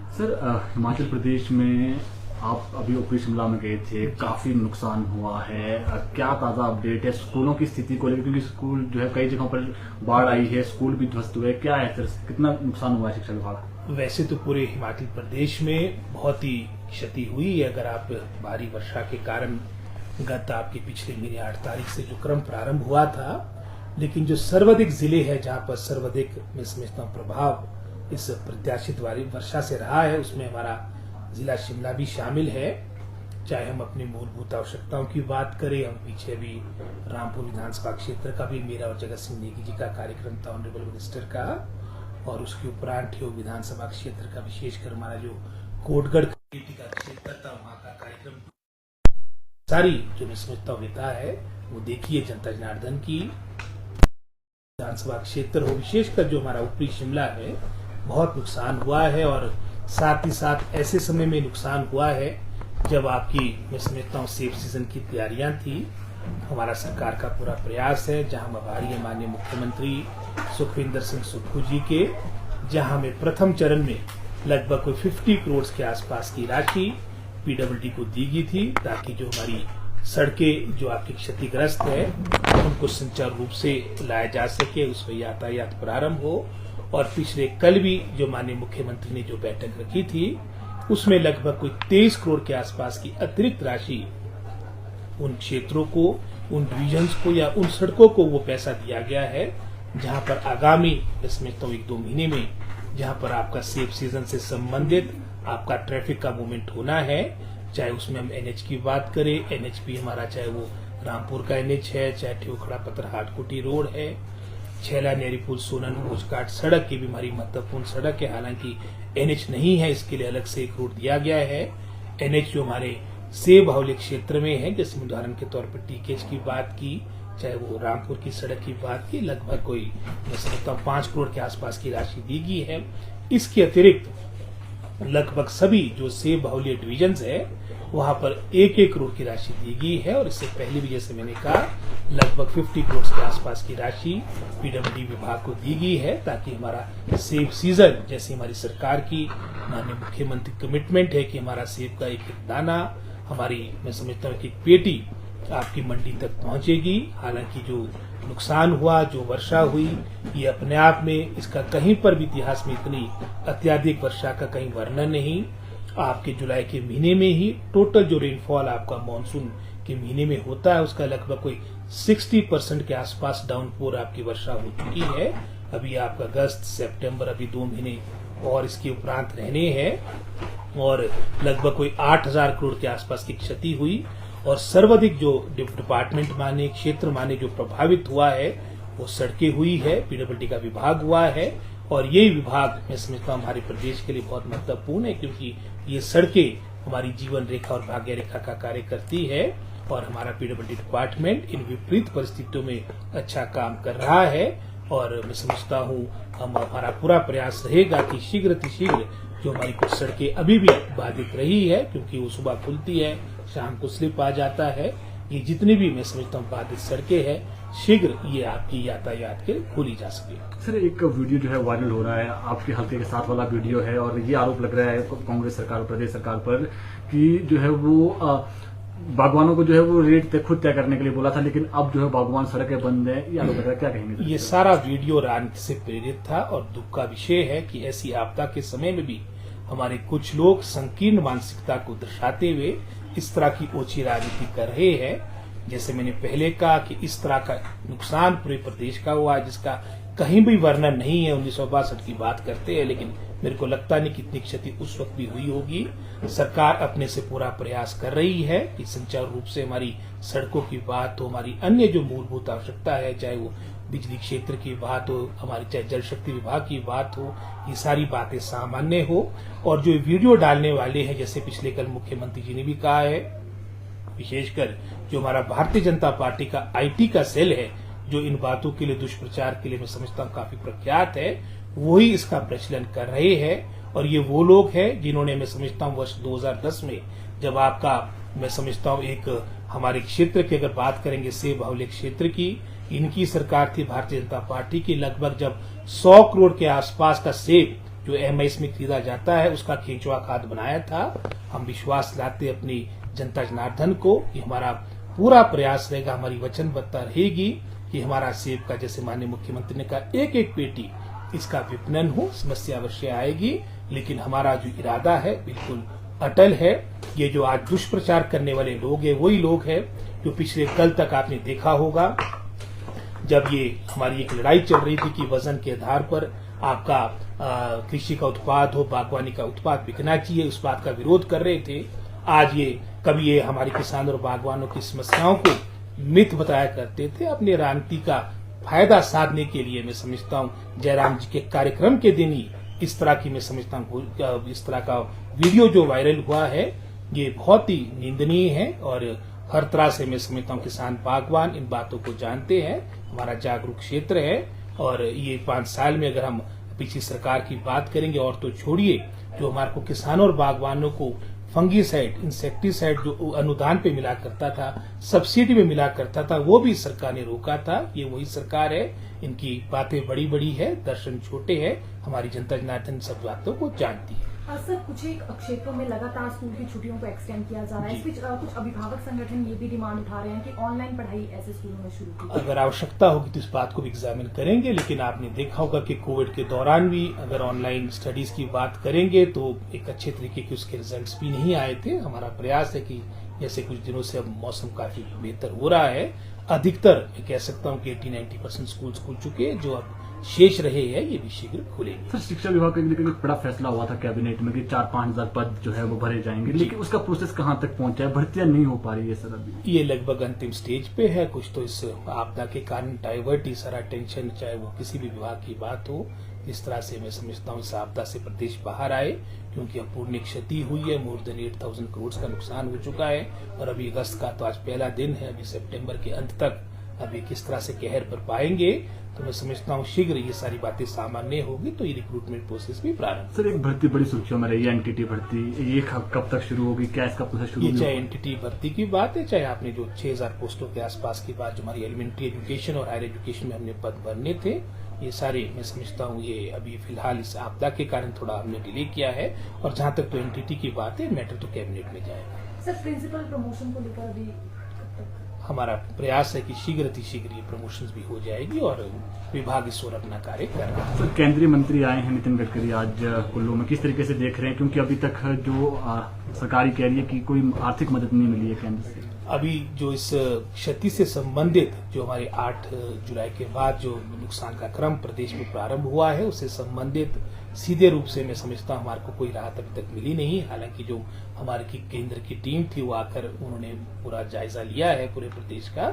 Sir, Himachal Pradesh में आप अभी ऊपरी शिमला में गए थे, काफ़ी नुकसान हुआ है। क्या ताज़ा अपडेट है स्कूलों की स्थिति को लेकर? क्योंकि स्कूल जो है कई जगहों पर बाढ़ आई है, स्कूल भी ध्वस्त हुए। क्या है सर, कितना नुकसान हुआ है शिक्षा विभाग? वैसे तो पूरे हिमाचल प्रदेश में बहुत ही क्षति हुई है। अगर आप भारी वर्षा के कारण गत आपके पिछले महीने 8 तारीख से जो क्रम प्रारंभ हुआ था, लेकिन जो सर्वाधिक जिले है जहां पर सर्वाधिक मैं समझता हूं प्रभाव इस प्रत्याशित वाली वर्षा से रहा है, उसमें हमारा जिला शिमला भी शामिल है। चाहे हम अपनी मूलभूत आवश्यकताओं की बात करें, हम पीछे भी रामपुर विधानसभा क्षेत्र का भी मेरा और जगत सिंह नेगी जी का कार्यक्रम था, ऑनरेबल मिनिस्टर का, और उसके उपरांत ठेऊ विधानसभा क्षेत्र का विशेषकर हमारा जो कोटगढ़ का क्षेत्र था, वहाँ का कार्यक्रम सारी जो मैं समझता हूँ नेता है वो देखिए जनता जनार्दन की विधानसभा क्षेत्र हो, विशेषकर जो हमारा ऊपरी शिमला है, बहुत नुकसान हुआ है। और साथ ही साथ ऐसे समय में नुकसान हुआ है जब आपकी मैं समझता हूँ सेफ सीजन की तैयारियां थी। हमारा सरकार का पूरा प्रयास है, जहां हम आभारी है माननीय मुख्यमंत्री सुखविंदर सिंह सुक्खू जी के, जहां हमें प्रथम चरण में लगभग कोई 50 करोड़ के आसपास की राशि पीडब्ल्यूडी को दी गई थी, ताकि जो हमारी सड़कें जो आपकी क्षतिग्रस्त है उनको सुचारू रूप से लाया जा सके, उसमें यातायात प्रारंभ हो। और पिछले कल भी जो माननीय मुख्यमंत्री ने जो बैठक रखी थी, उसमें लगभग कोई 23 करोड़ के आसपास की अतिरिक्त राशि उन क्षेत्रों को, उन डिविजन्स को या उन सड़कों को वो पैसा दिया गया है जहां पर आगामी इसमें तो 1-2 महीने में जहां पर आपका सेफ सीजन से संबंधित आपका ट्रैफिक का मूवमेंट होना है। चाहे उसमें हम एनएच की बात करें, एनएच भी हमारा चाहे वो रामपुर का एनएच है, चाहे ठेवखड़ा पत्थर हाटकोटी रोड है, छैला नेरी पुल सोनन भोजघाट सड़क की भी हमारी महत्वपूर्ण सड़क है। हालांकि एनएच नहीं है, इसके लिए अलग से एक रोड दिया गया है। एनएच जो हमारे सेब बाहुल्य क्षेत्र में है, जैसे उदाहरण के तौर पर टीकेज की बात की, चाहे वो रामपुर की सड़क की बात की, लगभग कोई मैं समझता हूँ 5 करोड़ के आसपास की राशि दी गई है। इसके अतिरिक्त लगभग सभी जो सेब बाहुल्य डिविजन्स है वहां पर 1-1 करोड़ की राशि दी गई है। और इससे पहले भी जैसे मैंने कहा लगभग 50 करोड़ के आसपास की राशि पीडब्ल्यूडी विभाग को दी गई है, ताकि हमारा सेब सीजन, जैसे हमारी सरकार की माननीय मुख्यमंत्री कमिटमेंट है कि हमारा सेब का एक दाना, हमारी मैं समझता हूँ कि पेटी आपकी मंडी तक पहुंचेगी। हालांकि जो नुकसान हुआ, जो वर्षा हुई, ये अपने आप में इसका कहीं पर भी इतिहास में इतनी अत्यधिक वर्षा का कहीं वर्णन नहीं। आपके जुलाई के महीने में ही टोटल जो रेनफॉल आपका मानसून के महीने में होता है, उसका लगभग कोई 60% के आसपास डाउनपोर आपकी वर्षा हो चुकी है। अभी आपका अगस्त सितंबर अभी 2 महीने और इसके उपरांत रहने हैं, और लगभग कोई 8,000 करोड़ के आसपास की क्षति हुई। और सर्वाधिक जो डिपार्टमेंट माने, क्षेत्र माने जो प्रभावित हुआ है वो सड़कें हुई है, पीडब्ल्यूडी का विभाग हुआ है। और ये विभाग मैं समझता हूँ हमारे प्रदेश के लिए बहुत महत्वपूर्ण है, क्योंकि ये सड़कें हमारी जीवन रेखा और भाग्य रेखा का कार्य करती है। और हमारा पीडब्ल्यूडी डिपार्टमेंट इन विपरीत परिस्थितियों में अच्छा काम कर रहा है। और मैं समझता हूँ हमारा पूरा प्रयास रहेगा कि शीघ्र जो हमारी कुछ सड़कें अभी भी बाधित रही है, क्योंकि वो सुबह खुलती है, शाम को स्लिप आ जाता है, ये जितनी भी मैं समझता हूँ बाधित सड़कें हैं, शीघ्र ये आपकी यातायात के खोली जा सके। सर, एक वीडियो जो है वायरल हो रहा है, आपके हल्के के साथ वाला वीडियो है, और ये आरोप लग रहा है कांग्रेस सरकार, प्रदेश सरकार पर कि जो है वो बागवानों को जो है वो रेट खुद तय करने के लिए बोला था, लेकिन अब जो है बागवान सड़कें बंद है। ये आरोप लग रहा है, क्या कहेंगे? ये सारा वीडियो राजनीति से प्रेरित था, और दुख का विषय है कि ऐसी आपदा के समय में भी हमारे कुछ लोग संकीर्ण मानसिकता को दर्शाते हुए इस तरह की ओछी राजनीति कर रहे हैं। जैसे मैंने पहले कहा कि इस तरह का नुकसान पूरे प्रदेश का हुआ, जिसका कहीं भी वर्णन नहीं है। 1962 की बात करते हैं, लेकिन मेरे को लगता नहीं कितनी क्षति उस वक्त भी हुई होगी। सरकार अपने से पूरा प्रयास कर रही है कि सुचारू रूप से हमारी सड़कों की बात हो, हमारी अन्य जो मूलभूत आवश्यकता है, चाहे वो बिजली क्षेत्र की बात हो, हमारी चाहे जल शक्ति विभाग की बात हो, ये सारी बातें सामान्य हो। और जो वीडियो डालने वाले हैं, जैसे पिछले कल मुख्यमंत्री जी ने भी कहा है, विशेषकर जो हमारा भारतीय जनता पार्टी का आईटी का सेल है, जो इन बातों के लिए दुष्प्रचार के लिए मैं समझता हूँ काफी प्रख्यात है, वही इसका प्रचलन कर रहे हैं। और ये वो लोग हैं जिन्होंने मैं समझता हूँ वर्ष 2010 में जब आपका मैं समझता हूँ एक हमारे क्षेत्र की अगर बात करेंगे सेब बाहुल्य क्षेत्र की, इनकी सरकार थी भारतीय जनता पार्टी की, लगभग जब 100 करोड़ के आसपास का सेब जो एमआईएस में खरीदा जाता है उसका केंचुआ खाद बनाया था। हम विश्वास लाते अपनी जनता जनार्दन को कि हमारा पूरा प्रयास रहेगा, हमारी वचनबद्धता रहेगी कि हमारा सेब का, जैसे माननीय मुख्यमंत्री ने कहा, एक एक पेटी इसका विपणन हो। समस्या अवश्य आएगी, लेकिन हमारा जो इरादा है बिल्कुल अटल है। ये जो आज दुष्प्रचार करने वाले लोग हैं वही लोग हैं जो पिछले कल तक आपने देखा होगा, जब ये हमारी एक लड़ाई चल रही थी कि वजन के आधार पर आपका कृषि का उत्पाद हो, बागवानी का उत्पाद बिकना चाहिए, उस बात का विरोध कर रहे थे। आज ये कभी ये हमारे किसानों और बागवानों की समस्याओं को मिथ बताया करते थे अपने राजनीति का फायदा साधने के लिए। मैं समझता हूँ जयराम जी के कार्यक्रम के दिन ही इस तरह की, मैं समझता हूँ इस तरह का वीडियो जो वायरल हुआ है ये बहुत ही निंदनीय है। और हर तरह से मैं समझता हूँ किसान बागवान इन बातों को जानते हैं, हमारा जागरूक क्षेत्र है। और ये 5 साल में अगर हम पिछली सरकार की बात करेंगे और तो छोड़िए, जो हमारे को किसानों और बागवानों को फंगीसाइड, इंसेक्टिसाइड जो अनुदान पे मिला करता था, सब्सिडी में मिला करता था, वो भी सरकार ने रोका था। ये वही सरकार है, इनकी बातें बड़ी बड़ी है, दर्शन छोटे हैं। हमारी जनता जनार्दन सब बातों को जानती है। सर, कुछ एक क्षेत्रों में लगातार स्कूल की छुट्टियों को एक्सटेंड किया जा रहा है। इस बीच कुछ अभिभावक संगठन ये भी डिमांड उठा रहे हैं कि ऑनलाइन पढ़ाई ऐसे स्कूलों में शुरू की। अगर आवश्यकता होगी तो इस बात को भी एग्जामिन करेंगे, लेकिन आपने देखा होगा कि कोविड के दौरान भी अगर ऑनलाइन स्टडीज की बात करेंगे तो एक अच्छे तरीके के उसके रिजल्ट्स भी नहीं आए थे। हमारा प्रयास है कि जैसे कुछ दिनों से अब मौसम काफी बेहतर हो रहा है, अधिकतर मैं कह सकता हूँ कि 80-90% स्कूल खुल चुके हैं, जो अब शेष रहे हैं ये भी शीघ्र खुलेंगे। सर, शिक्षा विभाग का एक बड़ा फैसला हुआ था कैबिनेट में कि 4-5 हजार पद जो है वो भरे जाएंगे, लेकिन उसका प्रोसेस कहाँ तक पहुंचा है? भर्तियां नहीं हो पा रही है सर अभी। ये लगभग अंतिम स्टेज पे है। कुछ तो इस आपदा के कारण डाइवर्ट ही सारा टेंशन, चाहे वो किसी भी विभाग की बात हो, इस तरह से मैं समझता हूँ इस आपदा से प्रदेश बाहर आए, क्योंकि अपूर्णीय क्षति हुई है। मोर देन 8,000 करोड़ का नुकसान हो चुका है। और अभी अगस्त का तो आज पहला दिन है, अभी सितंबर के अंत तक अभी किस तरह से कहर पर पाएंगे, तो मैं समझता हूँ शीघ्र ये सारी बातें सामान्य होगी तो ये रिक्रूटमेंट प्रोसेस भी प्रारंभ। सर, एक भर्ती बड़ी सुर्खियों में रही है, एनटीटी भर्ती, ये कब तक शुरू होगी? क्या इसका प्रोसेस शुरू? ये चाहे एनटीटी भर्ती की बात है, चाहे आपने जो 6,000 पोस्टों के आसपास की बात, जो हमारी एलिमेंट्री एजुकेशन और हायर एजुकेशन में हमने पद भरने थे, ये सारे मैं समझता हूँ ये अभी फिलहाल इस आपदा के कारण थोड़ा हमने डिले किया है। और जहां तक तो एनटीटी की बात है, मैटर तो कैबिनेट में जाएगा। सर, प्रिंसिपल प्रमोशन को लेकर अभी हमारा प्रयास है कि शीघ्र ये प्रमोशंस भी हो जाएगी और विभाग इस ओर अपना कार्य कर रहा है। सर, केंद्रीय मंत्री आए हैं नितिन गडकरी आज कुल्लू में, किस तरीके से देख रहे हैं? क्योंकि अभी तक जो सरकारी कह रही है कि कोई आर्थिक मदद नहीं मिली है केंद्र से। अभी जो इस क्षति से संबंधित जो हमारे 8 जुलाई के बाद जो नुकसान का क्रम प्रदेश में प्रारंभ हुआ है, उससे संबंधित सीधे रूप से मैं समझता हूँ हमारे को कोई राहत अभी तक मिली नहीं। हालांकि जो हमारे की केंद्र की टीम थी वो आकर उन्होंने पूरा जायजा लिया है पूरे प्रदेश का,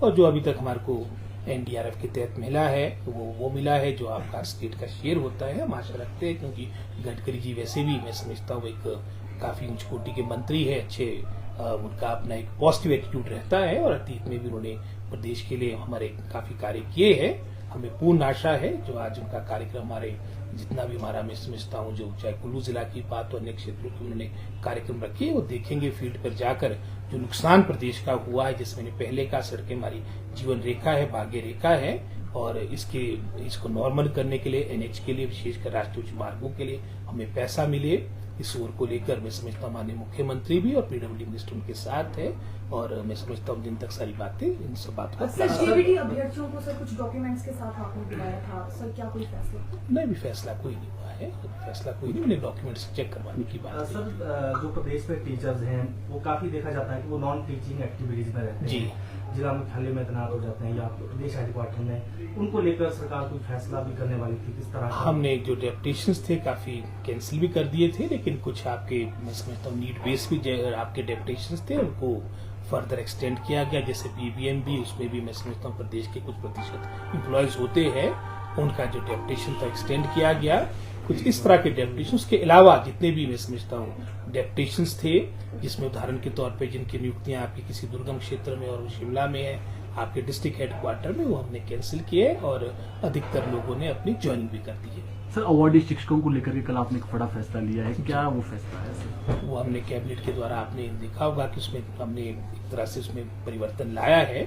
और जो अभी तक हमारे को एनडीआरएफ के तहत मिला है वो मिला है, जो आपका स्टेट का शेयर होता है। हम आशा रखते हैं, क्योंकि गडकरी जी वैसे भी मैं समझता हूँ एक काफी उच्च कोटि के मंत्री है, अच्छे उनका अपना एक पॉजिटिव एटीट्यूड रहता है और अतीत में भी उन्होंने प्रदेश के लिए हमारे काफी कार्य किए हैं। हमें पूर्ण आशा है जो आज उनका कार्यक्रम हमारे जितना भी हमारा मैं समझता हूँ, जो चाहे कुल्लू जिला की बात हो, अन्य क्षेत्रों की उन्होंने कार्यक्रम रखे है, वो देखेंगे फील्ड पर जाकर जो नुकसान प्रदेश का हुआ है, जिसमें पहले का सड़कें हमारी जीवन रेखा है, भाग्य रेखा है, और इसको नॉर्मल करने के लिए एनएच के लिए, विशेषकर राष्ट्रीय उच्च मार्गों के लिए हमें पैसा मिले, इस ओर को लेकर मैं समझता हूँ माननीय मुख्यमंत्री भी और पीडब्ल्यूडी मिनिस्टर उनके साथ है, और मैं समझता हूँ दिन तक सारी बातें इन सब बात को। सर, जेबीटी अभ्यर्थियों को सर कुछ डॉक्यूमेंट्स के साथ आपने बुलाया था, सर क्या कोई फैसला? नहीं, भी फैसला कोई नहीं हुआ है, फैसला कोई नहीं, मैंने डॉक्यूमेंट्स चेक करवाने की बात। सर, जो प्रदेश में टीचर्स हैं वो काफी देखा जाता है कि वो नॉन टीचिंग एक्टिविटीज में रहते हैं, जिला मुख्यालय में तैनात हो जाते हैं या प्रदेश हेडक्वार्टर में, उनको लेकर सरकार कोई फैसला भी करने वाली थी? किस तरह? हमने जो डेप्यूटेशंस थे काफी कैंसिल भी कर दिए थे, लेकिन कुछ आपके मैं समझता हूँ नीड बेस भी आपके डेप्यूटेशंस थे उनको फर्दर एक्सटेंड किया गया। जैसे पीबीएम भी, उसमें भी मैं समझता हूँ प्रदेश के कुछ प्रतिशत एम्प्लॉयज होते हैं, उनका जो डेप्यूटेशन था एक्सटेंड किया गया। कुछ इस तरह के डेप्यूटेशंस के अलावा जितने भी मैं समझता हूँ डेप्यूटेशंस थे, जिसमें उदाहरण के तौर पे जिनकी नियुक्तियां आपकी किसी दुर्गम क्षेत्र में और शिमला में है, आपके डिस्ट्रिक्ट हेडक्वार्टर में, वो हमने कैंसिल किए और अधिकतर लोगों ने अपनी ज्वाइनिंग भी कर दी है। सर, अवार्डी शिक्षकों को लेकर के कल आपने एक बड़ा फैसला लिया है, क्या वो फैसला है सर? वो हमने कैबिनेट के द्वारा आपने देखा होगा कि उसमें हमने एक तरह से उसमें परिवर्तन लाया है,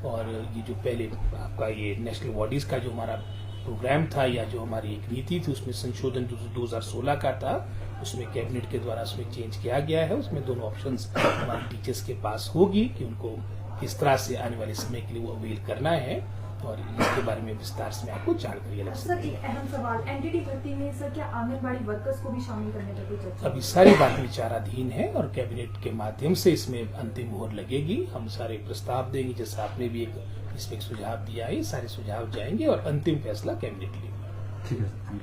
और ये जो पहले आपका ये नेशनल अवार्डीज का जो हमारा प्रोग्राम था या जो हमारी एक नीति थी उसमें संशोधन 2016 का था, उसमें कैबिनेट के द्वारा उसमें चेंज किया गया है। उसमें दोनों ऑप्शंस हमारे टीचर्स के पास होगी कि उनको किस तरह से आने वाले समय के लिए वो अवेल करना है, और इसके बारे में विस्तार से मैं आपको जानकारी अलग से। सर एक अहम सवाल, एनडीटी भर्ती में सर क्या आंगनबाड़ी वर्कर्स को भी शामिल करने पर कोई चर्चा? अभी सारी बात विचाराधीन है और कैबिनेट के माध्यम से इसमें अंतिम मोहर लगेगी। हम सारे प्रस्ताव देंगे, जैसे आपने भी इसमें एक सुझाव दिया है, सारे सुझाव जाएंगे और अंतिम फैसला कैबिनेट लेगी। ठीक है सर।